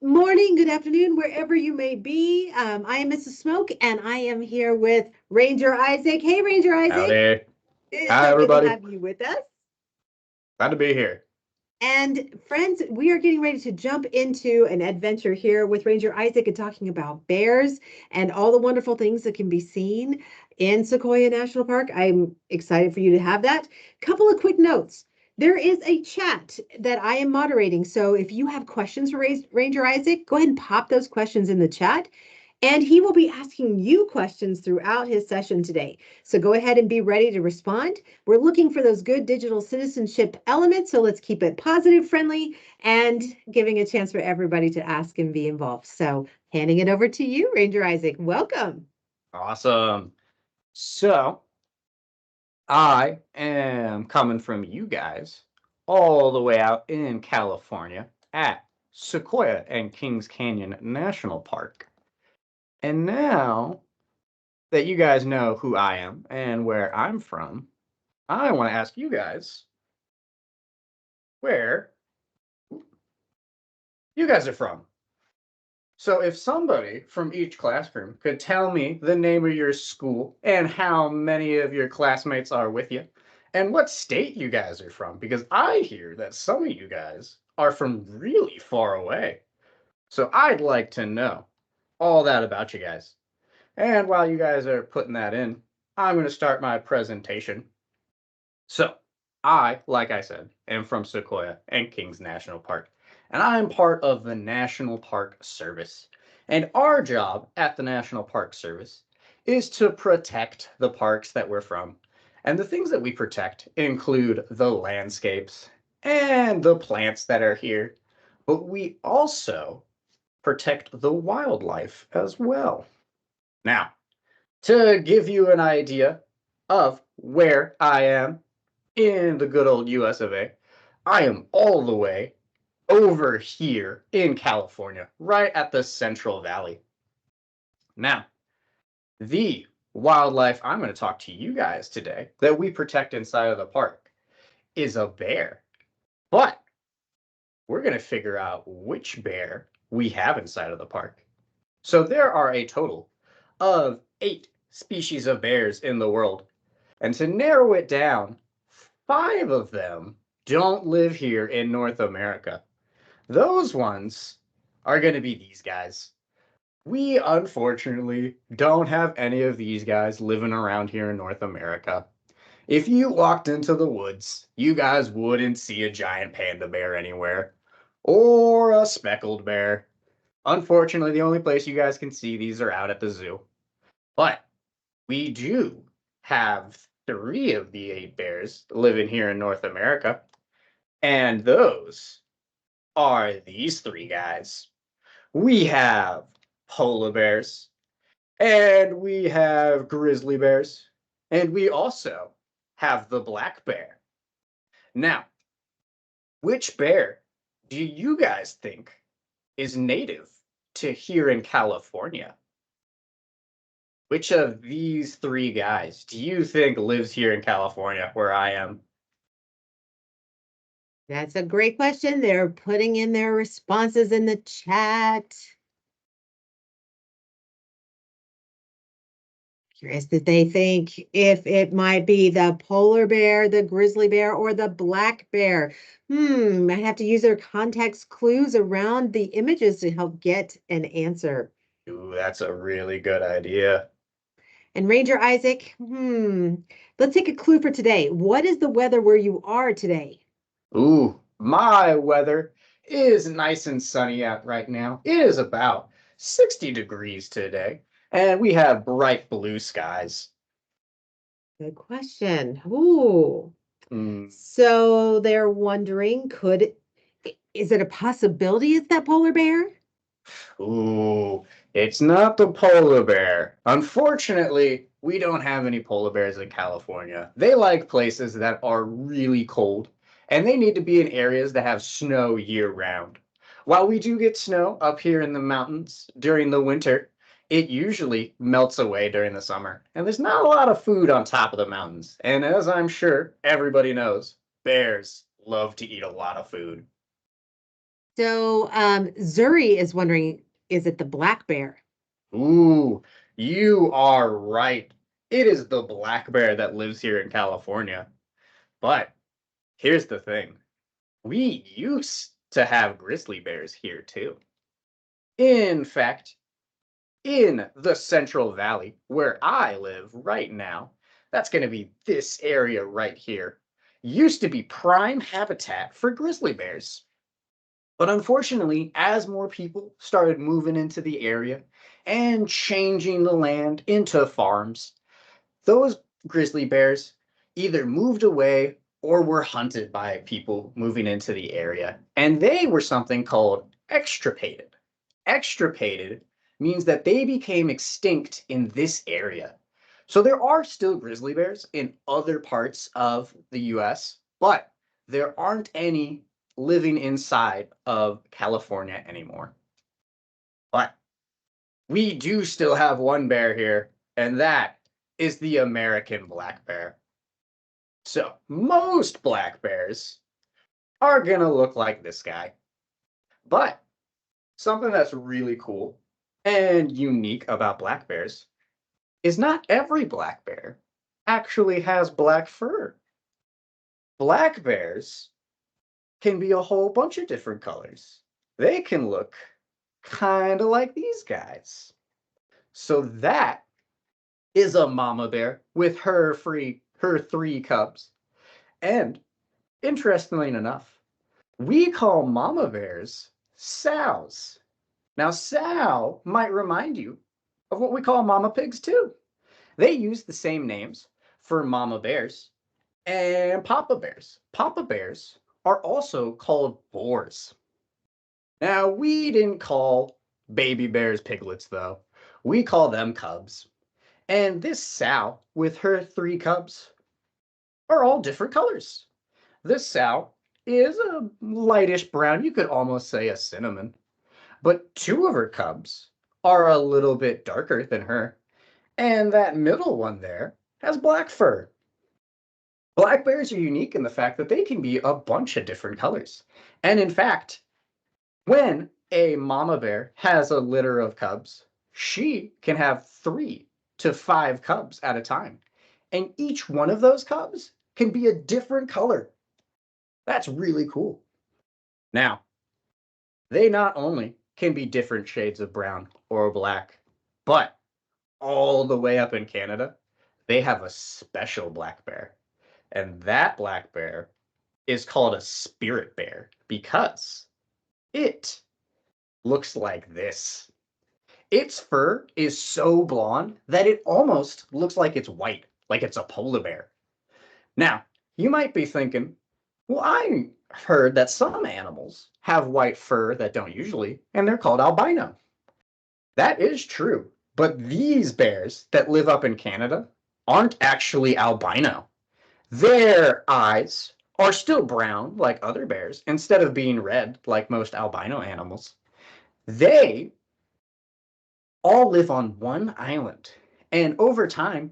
morning, good afternoon, wherever you may be. I am Mrs. Smoke, and I am here with Ranger Isaac. Hey, Ranger Isaac. Howdy. It's Hi, so good to everybody. have you with us. Glad to be here. And friends, we are getting ready to jump into an adventure here with Ranger Isaac and talking about bears and all the wonderful things that can be seen in Sequoia National Park. I'm excited for you to have that. Couple of quick notes. There is a chat that I am moderating. So if you have questions for Ranger Isaac, go ahead and pop those questions in the chat. And he will be asking you questions throughout his session today. So go ahead and be ready to respond. We're looking for those good digital citizenship elements. So let's keep it positive, friendly, and giving a chance for everybody to ask and be involved. So handing it over to you, Ranger Isaac. Welcome. Awesome. So, I am coming from you guys all the way out in California at Sequoia and Kings Canyon National Park. And now that you guys know who I am and where I'm from, I want to ask you guys where you guys are from. So if somebody from each classroom could tell me the name of your school and how many of your classmates are with you and what state you guys are from, because I hear that some of you guys are from really far away. So I'd like to know all that about you guys. And while you guys are putting that in, I'm going to start my presentation. So like I said, am from Sequoia and Kings National Park, and I'm part of the National Park Service. And our job at the National Park Service is to protect the parks that we're from. And the things that we protect include the landscapes and the plants that are here, but we also protect the wildlife as well. Now, to give you an idea of where I am in the good old US of A, I am all the way over here in California, right at the Central Valley. Now, the wildlife I'm going to talk to you guys today that we protect inside of the park is a bear. But we're going to figure out which bear we have inside of the park. So there are a total of 8 species of bears in the world. And to narrow it down, 5 of them don't live here in North America. Those ones are going to be these guys. We unfortunately don't have any of these guys living around here in North America. If you walked into the woods, you guys wouldn't see a giant panda bear anywhere or a speckled bear. Unfortunately, the only place you guys can see these are out at the zoo. But we do have 3 of the 8 bears living here in North America. And those are these 3 guys. We have polar bears, and we have grizzly bears, and we also have the black bear. Now, which bear do you guys think is native to here in California? Which of these 3 guys do you think lives here in California where I am? That's a great question. They're putting in their responses in the chat. Curious that they think if it might be the polar bear, the grizzly bear, or the black bear. Might have to use their context clues around the images to help get an answer. Ooh, that's a really good idea. And Ranger Isaac, let's take a clue for today. What is the weather where you are today? Ooh, my weather is nice and sunny out right now. It is about 60 degrees today, and we have bright blue skies. Good question. Ooh. Mm, So they're wondering, is it a possibility it's that polar bear? ooh, it's not the polar bear. Unfortunately, we don't have any polar bears in California. They like places that are really cold, and they need to be in areas that have snow year round. While we do get snow up here in the mountains during the winter, it usually melts away during the summer. And there's not a lot of food on top of the mountains. And as I'm sure everybody knows, bears love to eat a lot of food. So, Zuri is wondering, is it the black bear? Ooh, you are right. It is the black bear that lives here in California. But here's the thing. We used to have grizzly bears here too. In fact, in the Central Valley, where I live right now, that's going to be this area right here, used to be prime habitat for grizzly bears. But unfortunately, as more people started moving into the area and changing the land into farms, those grizzly bears either moved away or were hunted by people moving into the area. And they were something called extirpated. Extirpated means that they became extinct in this area. So there are still grizzly bears in other parts of the US, but there aren't any living inside of California anymore. But we do still have one bear here, and that is the American black bear. So most black bears are gonna look like this guy. But something that's really cool and unique about black bears is not every black bear actually has black fur. Black bears can be a whole bunch of different colors. They can look kind of like these guys. So that is a mama bear with her three cubs. And interestingly enough, we call mama bears sows. Now, sow might remind you of what we call mama pigs too. They use the same names for mama bears and papa bears. Papa bears are also called boars. Now, we didn't call baby bears piglets though. We call them cubs. And this sow with her three cubs are all different colors. This sow is a lightish brown, you could almost say a cinnamon, but two of her cubs are a little bit darker than her, and that middle one there has black fur. Black bears are unique in the fact that they can be a bunch of different colors. And in fact, when a mama bear has a litter of cubs, she can have 3 to 5 cubs at a time. And each one of those cubs can be a different color. That's really cool. Now, they not only can be different shades of brown or black, but all the way up in Canada, they have a special black bear. And that black bear is called a spirit bear because it looks like this. Its fur is so blonde that it almost looks like it's white, like it's a polar bear. Now, you might be thinking, well, I heard that some animals have white fur that don't usually, and they're called albino. That is true, but these bears that live up in Canada aren't actually albino. Their eyes are still brown like other bears instead of being red like most albino animals. They all live on one island, and over time,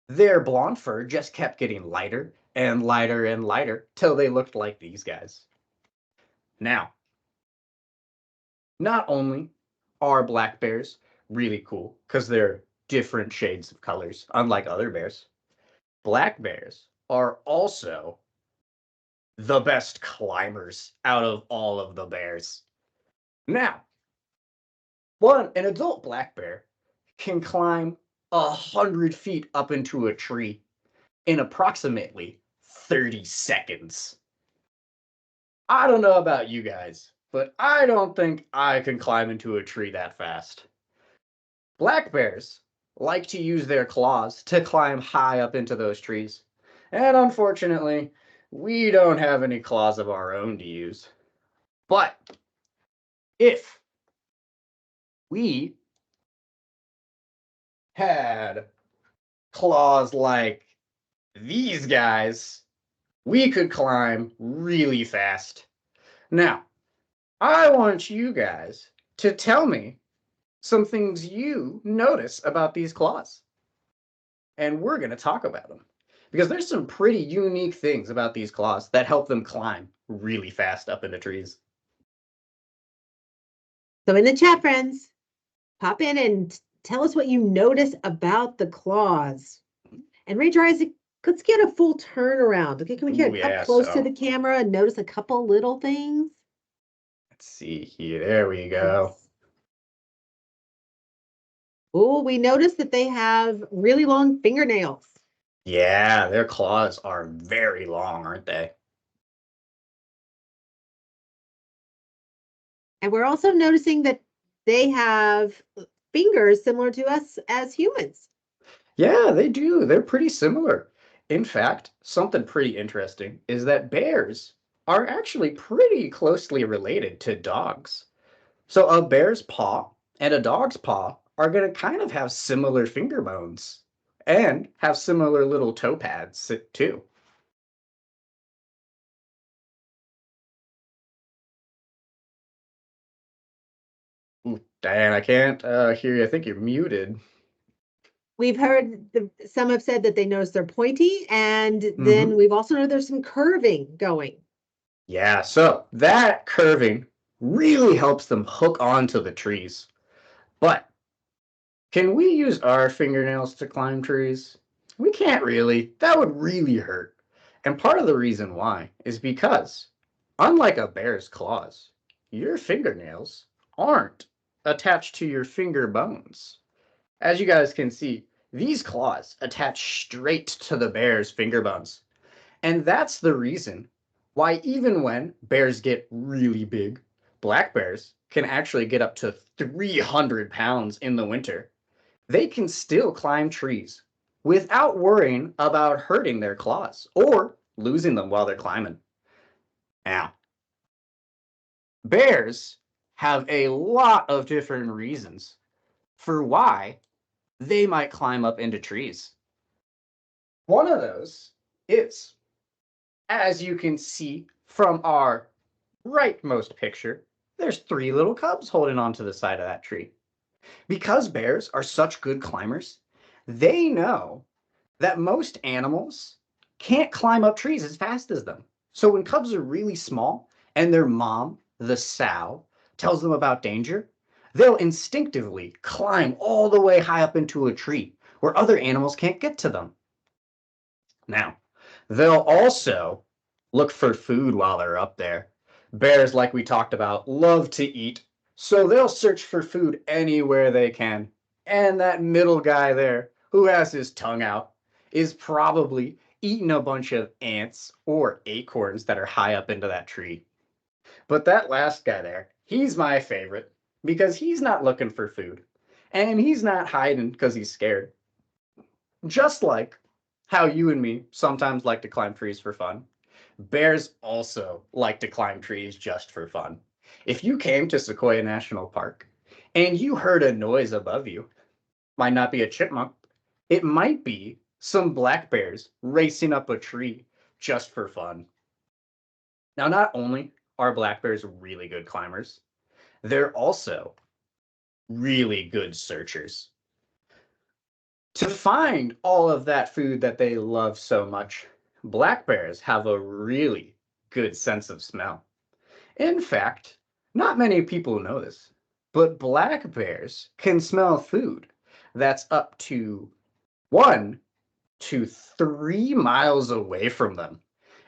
their blonde fur just kept getting lighter and lighter and lighter till they looked like these guys. Now, not only are black bears really cool because they're different shades of colors, unlike other bears, black bears are also the best climbers out of all of the bears. Now, an adult black bear can climb 100 feet up into a tree in approximately 30 seconds. I don't know about you guys, but I don't think I can climb into a tree that fast. Black bears like to use their claws to climb high up into those trees. And unfortunately, we don't have any claws of our own to use. But if we had claws like these guys, we could climb really fast. Now, I want you guys to tell me some things you notice about these claws. And we're going to talk about them because there's some pretty unique things about these claws that help them climb really fast up into trees. So in the chat, friends, pop in and tell us what you notice about the claws. And Ranger Isaac, let's get a full turnaround. Okay, can we Ooh, get up yeah, close to so the camera and notice a couple little things? let's see here. There we go. Let's. Oh, we noticed that they have really long fingernails. Yeah, their claws are very long, aren't they? And we're also noticing that they have fingers similar to us as humans. Yeah, they do. They're pretty similar. In fact, something pretty interesting is that bears are actually pretty closely related to dogs. So a bear's paw and a dog's paw are going to kind of have similar finger bones and have similar little toe pads too. Ooh, Diane, I can't hear you. I think you're muted. We've heard some have said that they notice they're pointy, and then Hmm. we've also heard there's some curving going. Yeah, so that curving really helps them hook onto the trees. But can we use our fingernails to climb trees? We can't really. That would really hurt. And part of the reason why is because, unlike a bear's claws, your fingernails aren't attached to your finger bones. As you guys can see, these claws attach straight to the bear's finger bones. And that's the reason why, even when bears get really big, black bears can actually get up to 300 pounds in the winter. They can still climb trees without worrying about hurting their claws or losing them while they're climbing. Now, bears have a lot of different reasons for why they might climb up into trees. One of those is, as you can see from our rightmost picture, there's three little cubs holding onto the side of that tree. Because bears are such good climbers, they know that most animals can't climb up trees as fast as them. So when cubs are really small and their mom, the sow, tells them about danger, they'll instinctively climb all the way high up into a tree where other animals can't get to them. Now, they'll also look for food while they're up there. Bears, like we talked about, love to eat, so they'll search for food anywhere they can. And that middle guy there, who has his tongue out, is probably eating a bunch of ants or acorns that are high up into that tree. But that last guy there, he's my favorite because he's not looking for food. And he's not hiding because he's scared. Just like how you and me sometimes like to climb trees for fun, bears also like to climb trees just for fun. If you came to Sequoia National Park and you heard a noise above you, might not be a chipmunk, it might be some black bears racing up a tree just for fun. Now, not only are black bears really good climbers, they're also really good searchers. To find all of that food that they love so much, black bears have a really good sense of smell. In fact, not many people know this, but black bears can smell food that's up to 1 to 3 miles away from them.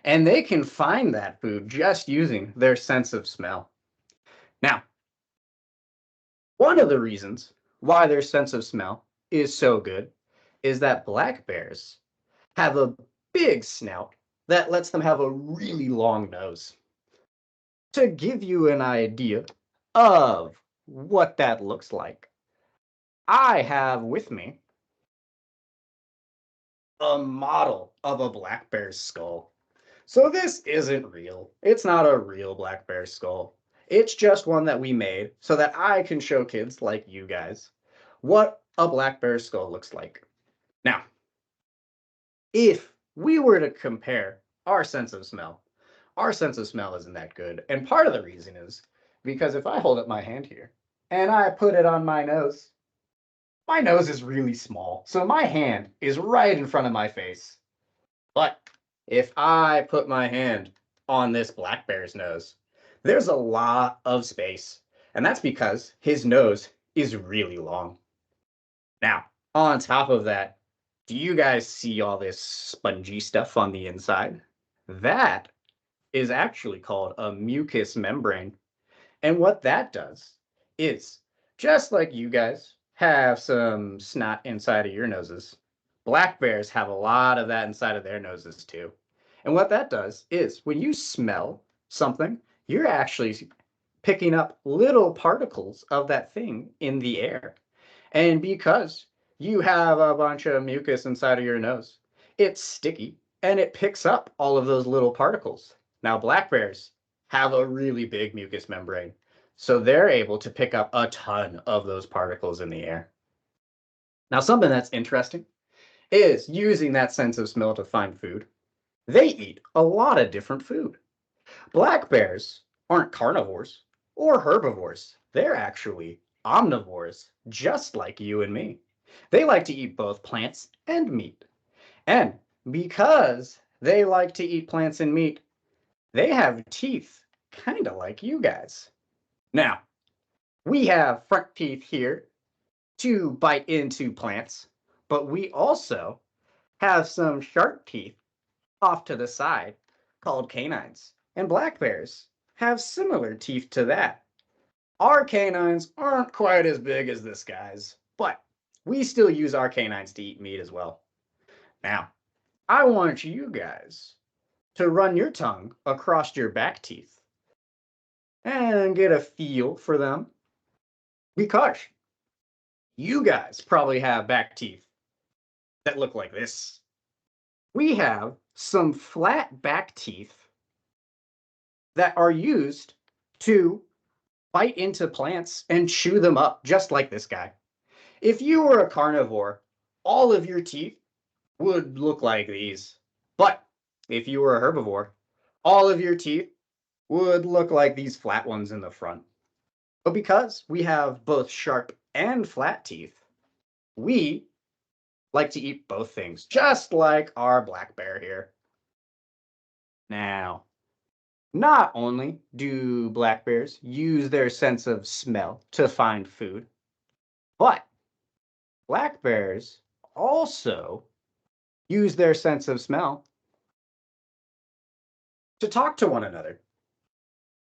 And they can find that food just using their sense of smell. Now, one of the reasons why their sense of smell is so good is that black bears have a big snout that lets them have a really long nose. To give you an idea of what that looks like, I have with me a model of a black bear's skull. So this isn't real. It's not a real black bear skull. It's just one that we made so that I can show kids like you guys what a black bear skull looks like. Now, if we were to compare our sense of smell isn't that good. And part of the reason is because if I hold up my hand here and I put it on my nose is really small. So my hand is right in front of my face. But if I put my hand on this black bear's nose, there's a lot of space. And that's because his nose is really long. Now, on top of that, do you guys see all this spongy stuff on the inside? That is actually called a mucous membrane. And what that does is, just like you guys have some snot inside of your noses, black bears have a lot of that inside of their noses too. And what that does is, when you smell something, you're actually picking up little particles of that thing in the air. And because you have a bunch of mucus inside of your nose, it's sticky and it picks up all of those little particles. Now, black bears have a really big mucous membrane, so they're able to pick up a ton of those particles in the air. Now, something that's interesting is using that sense of smell to find food. They eat a lot of different food. Black bears aren't carnivores or herbivores. They're actually omnivores, just like you and me. They like to eat both plants and meat. And because they like to eat plants and meat, they have teeth kind of like you guys. Now, we have front teeth here to bite into plants, but we also have some sharp teeth off to the side called canines. And black bears have similar teeth to that. Our canines aren't quite as big as this guy's, but we still use our canines to eat meat as well. Now, I want you guys to run your tongue across your back teeth and get a feel for them because you guys probably have back teeth that look like this. We have some flat back teeth that are used to bite into plants and chew them up, just like this guy. If you were a carnivore, all of your teeth would look like these. But if you were a herbivore, all of your teeth would look like these flat ones in the front. But because we have both sharp and flat teeth, we like to eat both things, just like our black bear here. Now, not only do black bears use their sense of smell to find food, but black bears also use their sense of smell to talk to one another.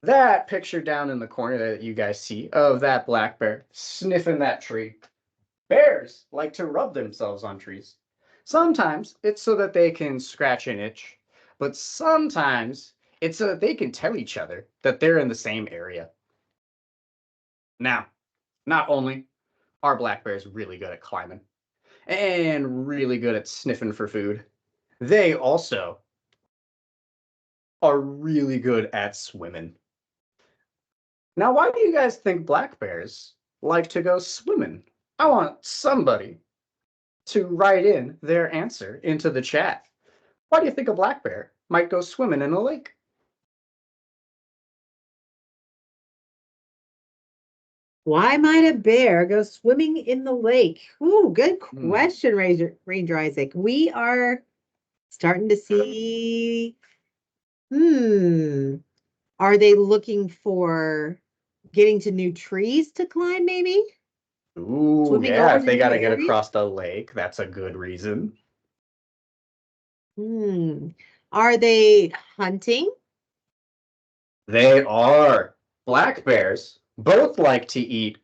That picture down in the corner that you guys see of that black bear sniffing that tree. Bears like to rub themselves on trees. Sometimes it's so that they can scratch an itch, but sometimes it's so that they can tell each other that they're in the same area. Now, not only are black bears really good at climbing and really good at sniffing for food, they also are really good at swimming. Now, why do you guys think black bears like to go swimming? I want somebody to write in their answer into the chat. Why do you think a black bear might go swimming in a lake? Why might a bear go swimming in the lake? Ooh, good Hmm. question, Ranger Isaac. We are starting to see. Hmm. Are they looking for getting to new trees to climb, maybe? Ooh, Swimming yeah, over if to they got new to get areas? across the lake, that's a good reason. Hmm. Are they hunting? They are. Black bears both like to eat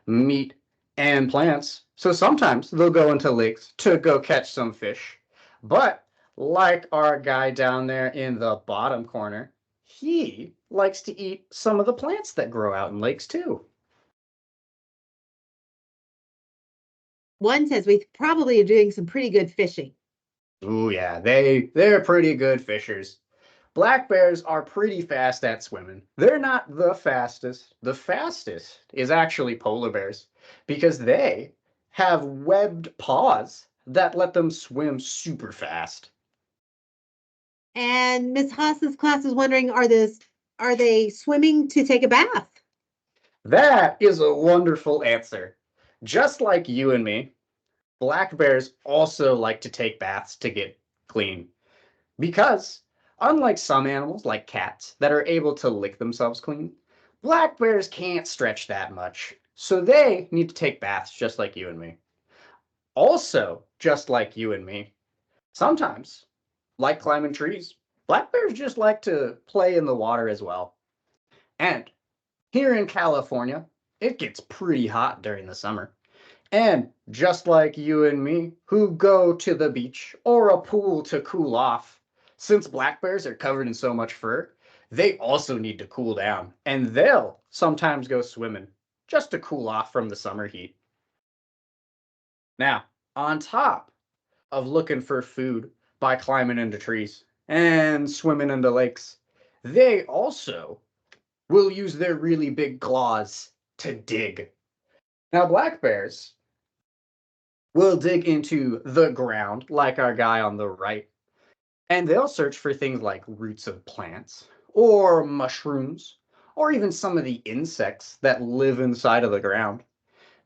meat and plants, so sometimes they'll go into lakes to go catch some fish. But like our guy down there in the bottom corner, he likes to eat some of the plants that grow out in lakes too. One says we probably are doing some pretty good fishing. Ooh, yeah, they're pretty good fishers. Black bears are pretty fast at swimming. They're not the fastest. The fastest is actually polar bears because they have webbed paws that let them swim super fast. And Miss Haas's class is wondering, are they swimming to take a bath? That is a wonderful answer. Just like you and me, black bears also like to take baths to get clean. Because, unlike some animals like cats that are able to lick themselves clean, Black bears can't stretch that much, so they need to take baths just like you and me. Also, just like you and me, sometimes, like climbing trees, black bears just like to play in the water as well. And here in California, it gets pretty hot during the summer. And just like you and me, who go to the beach or a pool to cool off, since black bears are covered in so much fur, they also need to cool down. And they'll sometimes go swimming just to cool off from the summer heat. Now, on top of looking for food by climbing into trees and swimming into lakes, they also will use their really big claws to dig. Now, black bears will dig into the ground like our guy on the right, and they'll search for things like roots of plants or mushrooms or even some of the insects that live inside of the ground.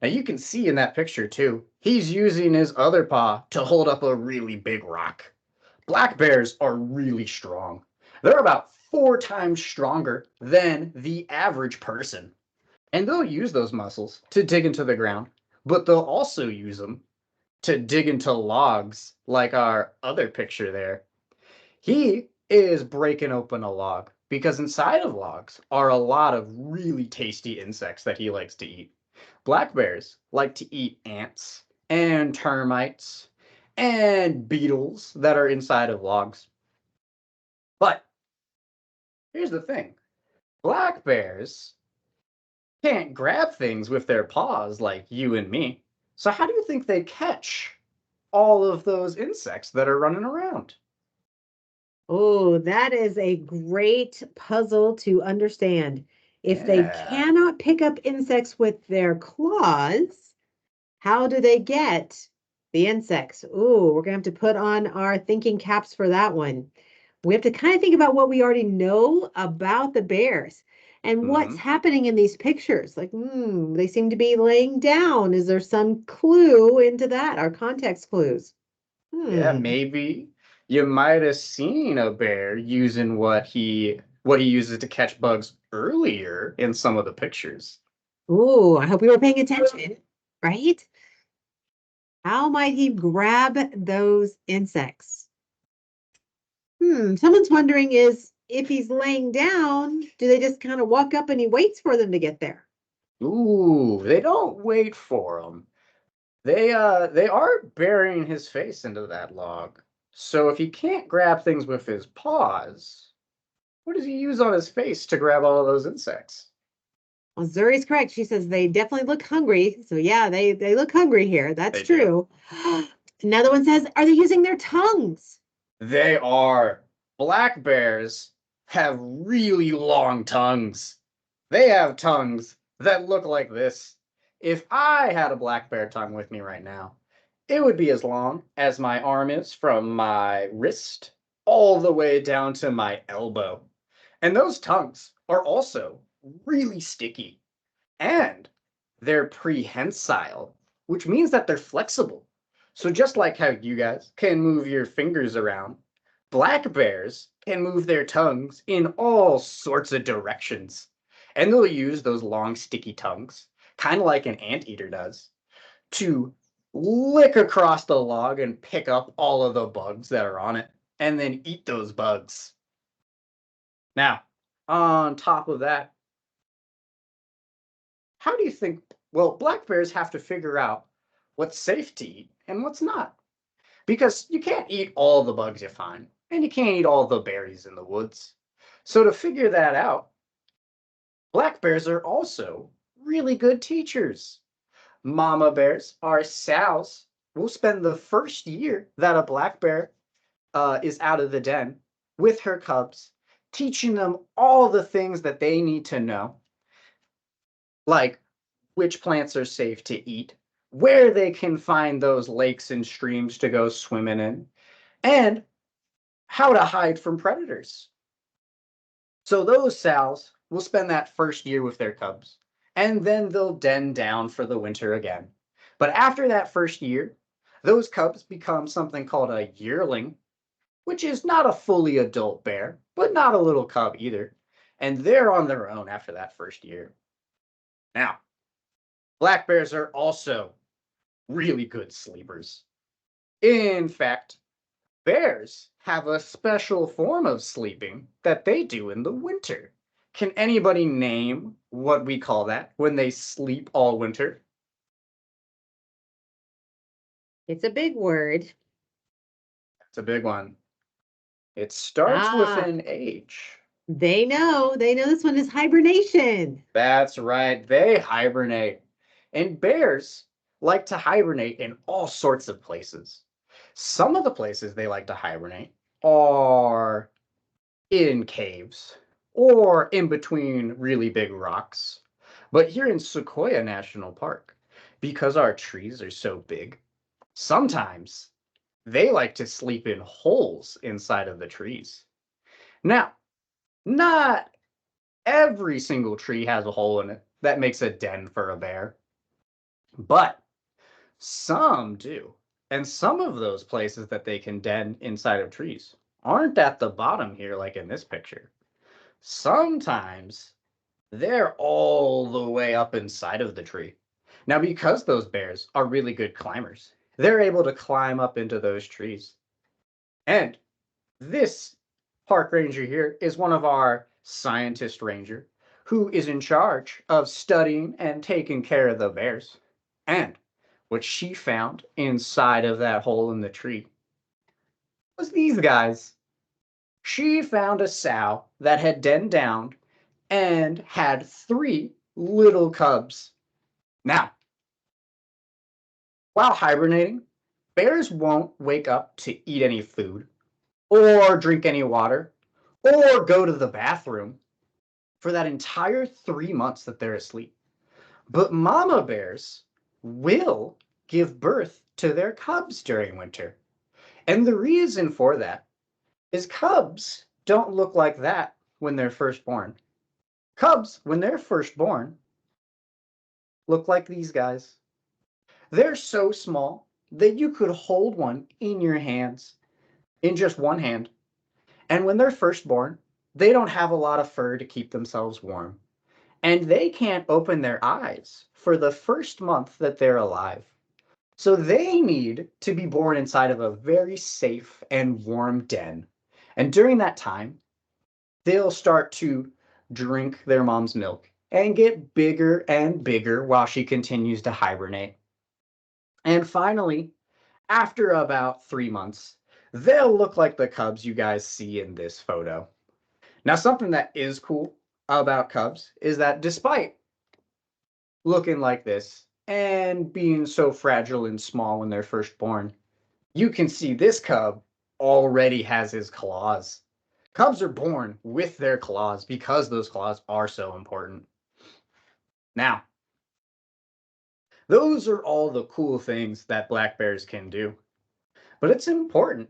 Now you can see in that picture too, he's using his other paw to hold up a really big rock. Black bears are really strong. They're about 4 times stronger than the average person. And they'll use those muscles to dig into the ground, but they'll also use them to dig into logs, like our other picture there. He is breaking open a log because inside of logs are a lot of really tasty insects that he likes to eat. Black bears like to eat ants and termites and beetles that are inside of logs. But here's the thing, black bears can't grab things with their paws like you and me. So, how do you think they catch all of those insects that are running around? Oh, that is a great puzzle to understand. If they Yeah. cannot pick up insects with their claws, how do they get the insects? Ooh, we're gonna have to put on our thinking caps for that one. We have to kind of think about what we already know about the bears and what's Hmm. happening in these pictures. Like, they seem to be laying down. Is there some clue into that? Our context clues. Yeah, Hmm. maybe you might have seen a bear using what he uses to catch bugs earlier in some of the pictures. Ooh, I hope we were paying attention, right? How might he grab those insects? Someone's wondering is if he's laying down, do they just kind of walk up and he waits for them to get there? Ooh, they don't wait for him. They are burying his face into that log. So if he can't grab things with his paws, what does he use on his face to grab all of those insects? Well, Zuri's correct. She says they definitely look hungry. So yeah, they look hungry here. That's They do. true. Another one says, are they using their tongues? They are. Black bears have really long tongues. They have tongues that look like this. If I had a black bear tongue with me right now, it would be as long as my arm is from my wrist all the way down to my elbow. And those tongues are also really sticky. And they're prehensile, which means that they're flexible. So just like how you guys can move your fingers around, black bears can move their tongues in all sorts of directions. And they'll use those long, sticky tongues, kind of like an anteater does, to lick across the log and pick up all of the bugs that are on it, and then eat those bugs. Now, on top of that, how do you think? Well, black bears have to figure out what's safe to eat and what's not. Because you can't eat all the bugs you find, and you can't eat all the berries in the woods. So, to figure that out, black bears are also really good teachers. Mama bears, our sows, will spend the first year that a black bear is out of the den with her cubs, teaching them all the things that they need to know, like which plants are safe to eat, where they can find those lakes and streams to go swimming in, and how to hide from predators. So those sows will spend that first year with their cubs, and then they'll den down for the winter again. But after that first year, those cubs become something called a yearling, which is not a fully adult bear, but not a little cub either. and they're on their own after that first year. Now, black bears are also really good sleepers. In fact, bears have a special form of sleeping that they do in the winter. Can anybody name what we call that when they sleep all winter? It's a big word. It's a big one. It starts with Ah, an H. they know. They know this one is hibernation. That's right, they hibernate. And bears like to hibernate in all sorts of places. Some of the places they like to hibernate are in caves or in between really big rocks. But here in Sequoia National Park, because our trees are so big, sometimes they like to sleep in holes inside of the trees. Now, not every single tree has a hole in it that makes a den for a bear, but some do. And some of those places that they can den inside of trees aren't at the bottom here, like in this picture. Sometimes they're all the way up inside of the tree. Now, because those bears are really good climbers, they're able to climb up into those trees. And this park ranger here is one of our scientist ranger who is in charge of studying and taking care of the bears. And what she found inside of that hole in the tree was these guys. She found a sow that had denned down and had three little cubs. Now, while hibernating, bears won't wake up to eat any food or drink any water or go to the bathroom for that entire 3 months that they're asleep. But mama bears will give birth to their cubs during winter. And the reason for that is cubs don't look like that when they're first born. Cubs, when they're first born, look like these guys. They're so small that you could hold one in your hands, in just one hand. And when they're first born, they don't have a lot of fur to keep themselves warm. And they can't open their eyes for the first month that they're alive. So they need to be born inside of a very safe and warm den. And during that time, they'll start to drink their mom's milk and get bigger and bigger while she continues to hibernate. And finally, after about 3 months, they'll look like the cubs you guys see in this photo. Now, something that is cool about cubs is that despite looking like this and being so fragile and small when they're first born, you can see this cub already has his claws. Cubs are born with their claws because those claws are so important. Now, those are all the cool things that black bears can do. But it's important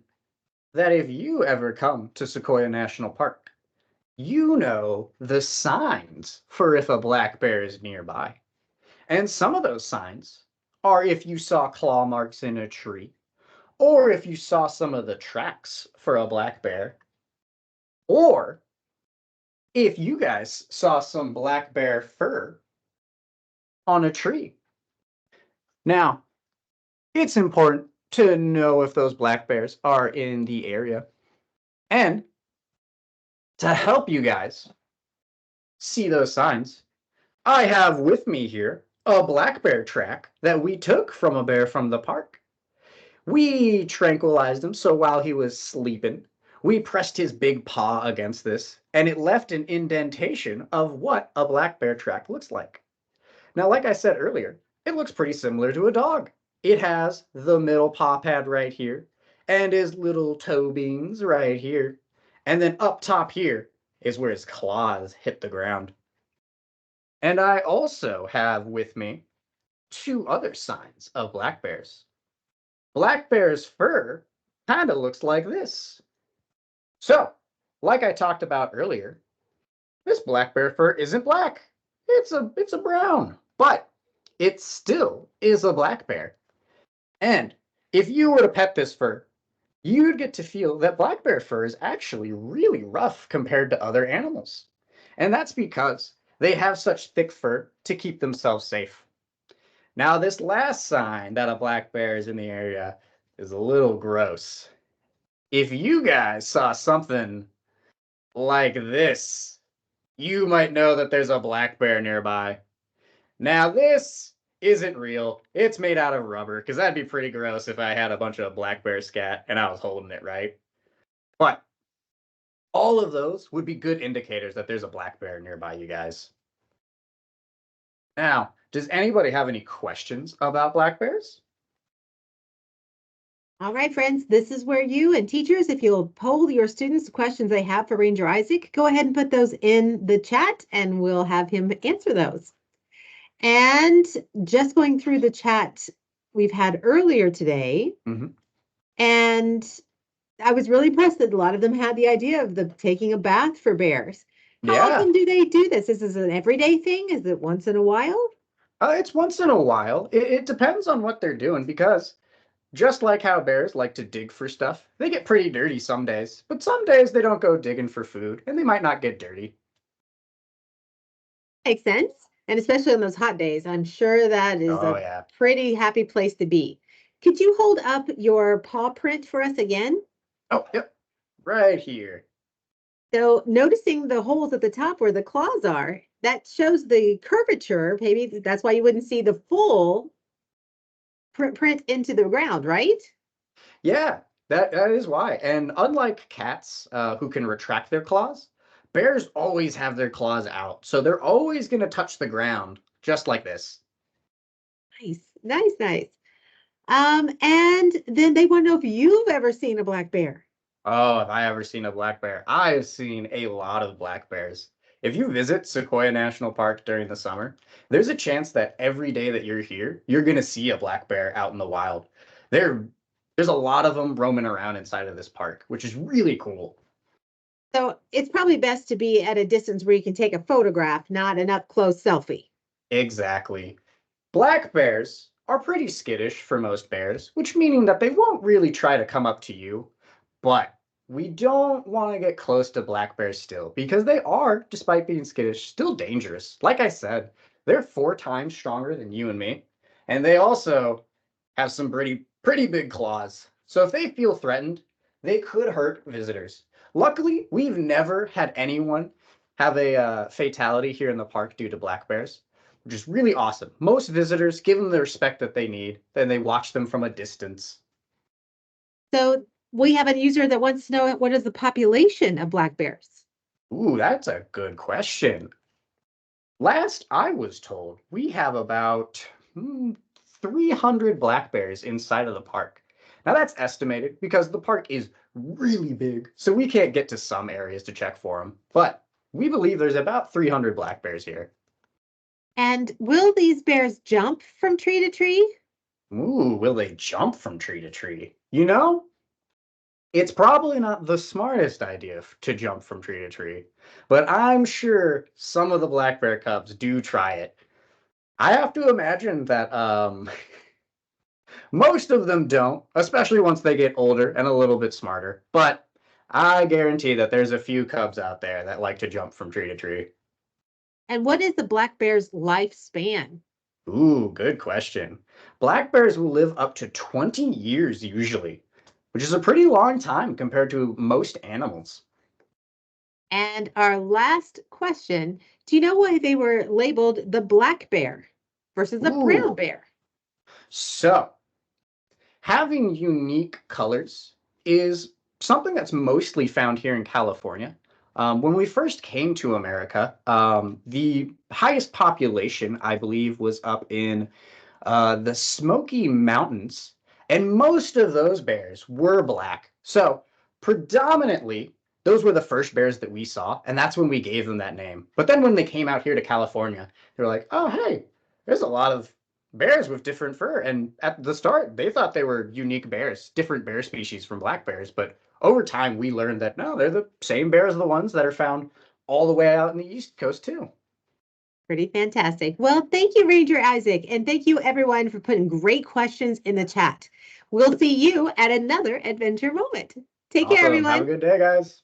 that if you ever come to Sequoia National Park, you know the signs for if a black bear is nearby. And some of those signs are if you saw claw marks in a tree, or if you saw some of the tracks for a black bear, or if you guys saw some black bear fur on a tree. Now, it's important to know if those black bears are in the area. And to help you guys see those signs, I have with me here a black bear track that we took from a bear from the park. We tranquilized him, so while he was sleeping, we pressed his big paw against this, and it left an indentation of what a black bear track looks like. Now, like I said earlier, it looks pretty similar to a dog. It has the middle paw pad right here, and his little toe beans right here. And then up top here is where his claws hit the ground. And I also have with me two other signs of black bears. Black bear's fur kind of looks like this. So, like I talked about earlier, this black bear fur isn't black. It's a brown, but it still is a black bear. And if you were to pet this fur, you'd get to feel that black bear fur is actually really rough compared to other animals. And that's because they have such thick fur to keep themselves safe. Now, this last sign that a black bear is in the area is a little gross. If you guys saw something like this, you might know that there's a black bear nearby. Now, this isn't real. It's made out of rubber, because that'd be pretty gross if I had a bunch of black bear scat and I was holding it, right? But all of those would be good indicators that there's a black bear nearby, you guys. Now, does anybody have any questions about black bears? All right, friends, this is where you and teachers, if you'll poll your students the questions they have for Ranger Isaac, go ahead and put those in the chat and we'll have him answer those. And just going through the chat we've had earlier today, and I was really impressed that a lot of them had the idea of taking a bath for bears. How Yeah, often do they do this? Is this an everyday thing? Is it once in a while? it's once in a while. It depends on what they're doing because just like how bears like to dig for stuff, they get pretty dirty some days. But some days they don't go digging for food and they might not get dirty. Makes sense. And especially on those hot days, I'm sure that is Oh, a yeah. pretty happy place to be. Could you hold up your paw print for us again? Oh, yep. Right here. So noticing the holes at the top where the claws are, that shows the curvature. Maybe that's why you wouldn't see the full print into the ground, right? Yeah, that is why. And unlike cats, who can retract their claws, bears always have their claws out. So they're always going to touch the ground, just like this. Nice, nice, nice. And then they want to know if you've ever seen a black bear. Oh, have I ever seen a black bear? I have seen a lot of black bears. If you visit Sequoia National Park during the summer, there's a chance that every day that you're here, you're going to see a black bear out in the wild. There, there's a lot of them roaming around inside of this park, which is really cool. So it's probably best to be at a distance where you can take a photograph, not an up close selfie. Exactly. Black bears are pretty skittish for most bears, which meaning that they won't really try to come up to you. But we don't want to get close to black bears still, because they are, despite being skittish, still dangerous. Like I said, they're 4 times stronger than you and me, and they also have some pretty big claws. So if they feel threatened, they could hurt visitors. Luckily, we've never had anyone have a fatality here in the park due to black bears, which is really awesome. Most visitors give them the respect that they need, then they watch them from a distance. So we have a user that wants to know what is the population of black bears? Ooh, that's a good question. Last I was told, we have about 300 black bears inside of the park. Now that's estimated because the park is really big, so we can't get to some areas to check for them. But we believe there's about 300 black bears here. And will these bears jump from tree to tree? Ooh, will they jump from tree to tree? You know, it's probably not the smartest idea to jump from tree to tree, but I'm sure some of the black bear cubs do try it. I have to imagine that most of them don't, especially once they get older and a little bit smarter. But I guarantee that there's a few cubs out there that like to jump from tree to tree. And what is the black bear's lifespan? Ooh, good question. Black bears will live up to 20 years usually, which is a pretty long time compared to most animals. And our last question, do you know why they were labeled the black bear versus the brown Ooh, bear? so having unique colors is something that's mostly found here in California. When we first came to America, the highest population, I believe, was up in the Smoky Mountains, and most of those bears were black. So predominantly, those were the first bears that we saw, and that's when we gave them that name. But then when they came out here to California, they were like, "Oh, hey, there's a lot of bears with different fur." And at the start, they thought they were unique bears, different bear species from black bears. But over time, we learned that no, they're the same bears as the ones that are found all the way out in the East Coast too. Pretty fantastic. Well, thank you, Ranger Isaac, and thank you everyone for putting great questions in the chat. We'll see you at another adventure moment. Take care, Awesome. Have a everyone. good day, guys.